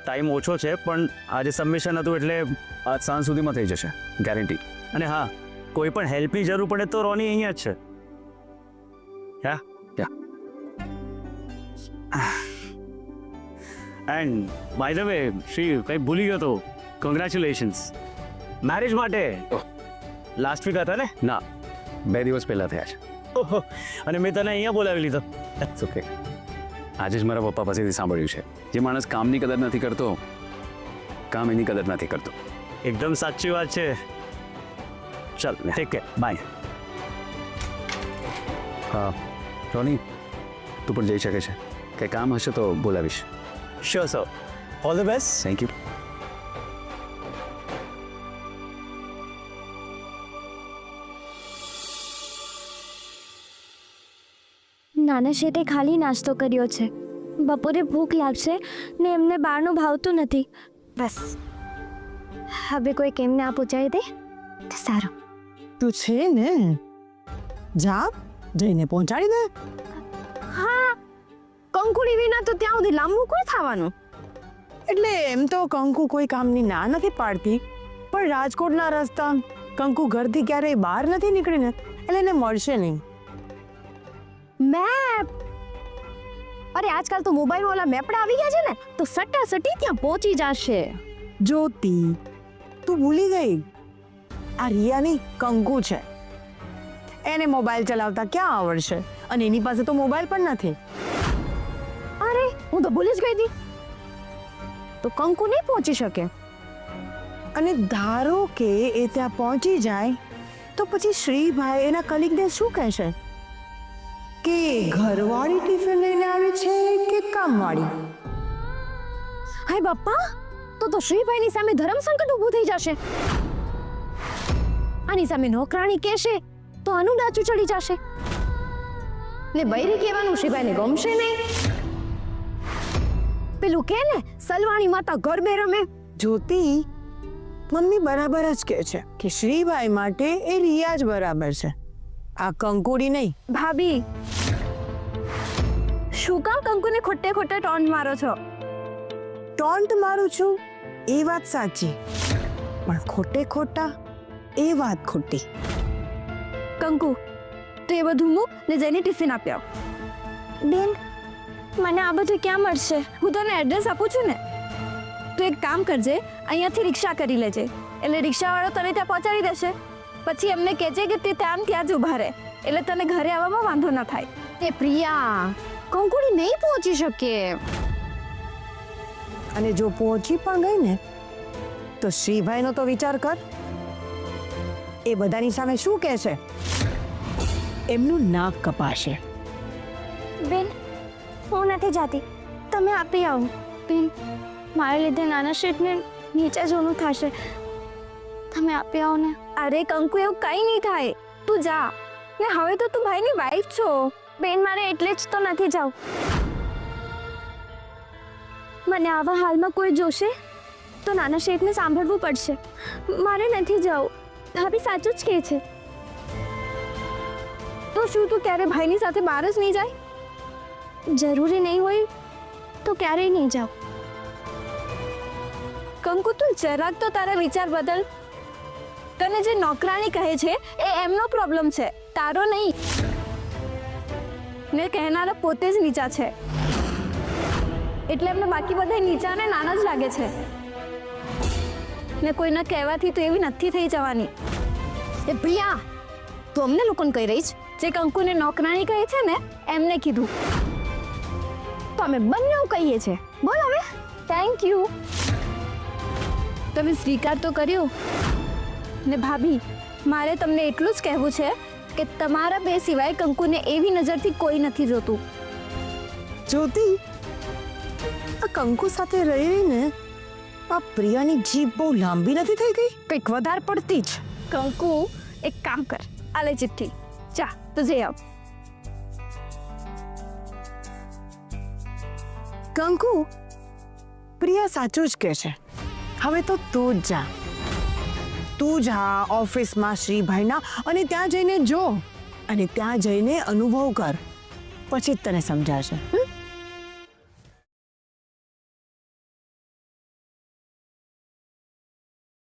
Time ઓછો છે, પણ આજે સબમિશન હતું એટલે આજ સાંજ સુધીમાં થઈ જશે ગેરંટી. અને હા, કોઈ પણ હેલ્પની જરૂર પડે તો રોની અહીંયા જ છે. And by the way Shri, કંઈ ભૂલી ગયો તો કોંગ્રેચ્યુલેશન્સ મેરેજ માટે. લાસ્ટ વીક હતા ને? ના, 2 દિવસ પહેલા થયા છે. ઓહો, અને મેં તને અહીંયા બોલાવી લીધો. It's okay. આજે જ મારા પપ્પા પાસેથી સાંભળ્યું છે, જે માણસ કામની કદર નથી કરતો, કામ એની કદર નથી કરતો. એકદમ સાચી વાત છે. ચાલ, ટેક કેર, બાય. હા રોની, તું પણ જઈ શકે છે. કંઈ કામ હશે તો બોલાવીશ. Sure sir, all the best. Thank you. નાના શેઠે ખાલી નાસ્તો કર્યો છે. બપોરે ભૂખ લાગશે ને એમને બહારનું ભાવતું નથી. બસ હવે કોઈ કેમને આ પૂછાઈ દે તો સારું. તું છે ને, જા જઈને પહોંચાડી દે. હા, કંકુડી વિના તો ત્યાં સુધી લાંબુ કોઈ થવાનું. એટલે એમ તો કંકુ કોઈ કામની ના નથી પાડતી, પણ રાજકોટના રસ્તા કંકુ ઘરથી ક્યારેય બહાર નથી નીકળીને, એટલે એને મળશે નહીં. મેપ! અરે આજકાલ તો મોબાઈલ વાળા મેપડા આવી ગયા છે ને, તો સટાસટી ત્યાં પહોંચી જશે. જ્યોતિ, તું ભૂલી ગઈ, આ રિયાની કંકુ છે. એને મોબાઈલ ચલાવતા ક્યાં આવડશે, અને એની પાસે તો મોબાઈલ પણ નથી. અરે હું તો ભૂલી જ ગઈ હતી. તો કંકુ નહીં પહોંચી શકે. અને ધારો કે એ ત્યાં પહોંચી જાય તો પછી શ્રીભાઈ એના કલીગને શું કહેશે કે ઘરવાળી ટિફિન લઈને આવી છે કે કામવાળી? હાય બાપા, તો શ્રીભાઈની સામે ધર્મ સંકટ ઊભું થઈ જશે. આની સામે નોકરાણી કહેશે તો આનું ડાચું ચડી જશે ને બૈરી કહેવાનું શ્રીભાઈને ગમશે નહીં. પેલું કે ને, સલવાણી માતા ગરબે રમે. જ્યોતિ, મમ્મી બરાબર જ કહે છે કે શ્રીભાઈ માટે એ રિયા જ બરાબર છે, આ કંકુડી નહીં. ભાભી, શું કામ કંકુને ખોટે ખોટે ટોન્ટ મારો છો? ટોન્ટ મારું છું એ વાત સાચી, પણ ખોટે ખોટા એ વાત ખોટી. કંકુ, તો એ બધું મૂક ને જઈને ટિફિન આપ્યો. બેન, મને આ બધું ક્યાં મળશે? હું તને એડ્રેસ આપું છું ને. તું એક કામ કરજે, અહીંયાથી રિક્ષા કરી લેજે, એટલે રિક્ષાવાળો તને ત્યાં પહોંચાડી દેશે. પછી એમને કહેજે કે તે ત્યાં જ ઊભા રહે, એટલે તને ઘરે આવવામાં વાંધો ન થાય. એ પ્રિયા, કંકુડી નહીં પહોંચી શકે. અને જો પહોંચી પણ ગઈ ને તો શ્રીભાઈનો તો વિચાર કર. એ બધાની સામે શું કહેશે? એમનું નાક કપાશે. બેન, હું નથી જાતી, તમે આપી આવો. બેન, મારા લીધે નાના શેઠને નીચે જોવાનું થશે, તમે આપી આવો ને. અરે કંકુ, એવું કંઈ નહીં થાય, તું જા ને. હવે તો તું ભાઈની વાઈફ છો. બેન, મારે એટલે જ તો નથી જાવ. મને આવા હાલમાં કોઈ જોશે તો નાના શેઠને સાંભળવું પડશે. મારે નથી જવું. ભાભી સાચું જ કહે છે. તો શું તું ક્યારે ભાઈની સાથે બહાર જ નહીં જાય? જરૂરી નહીં હોય તો ક્યારેય નહીં જાવ. કંકુ, તું જરાક તો તારા વિચાર બદલ. તને જે નોકરાણી કહે છે એ એમનો પ્રોબ્લેમ છે, તારો નહીં. ને કહેનારા પોતે જ નીચા છે, એટલે એમને બાકી બધા નીચા ને નાના જ લાગે છે. ને કોઈના કહેવાથી તો એવી નથી થઈ જવાની. એ પ્રિયા, તું અમને લોકોને કહી રહી છે? જે કંકુને નોકરાણી કહે છે ને એમને કીધું. તો અમે બંને કહીએ છીએ. બોલ હવે. Thank you. તમે સ્વીકાર તો કર્યો ને. ભાભી, મારે તમને એટલું જ કહેવું છે કે તમારા બે સિવાય કંકુને એવી નજરથી કોઈ નથી જોતું. જ્યોતિ, આ કંકુ સાથે રહી રહીને આ પ્રિયાની જીભ બહુ લાંબી નથી થઈ ગઈ? કંઈક વધારે પડતી જ. કંકુ, એક કામ કર, આ લે ચિઠ્ઠી, જા તો જઈ આવ. કંકુ, પ્રિયા સાચું જ કહે છે. હવે તો તું જ જા. તું જા ઓફિસમાં શ્રીભાઈના, અને ત્યાં જઈને જો, અને ત્યાં જઈને અનુભવ કર, પછી જ તને સમજાશે.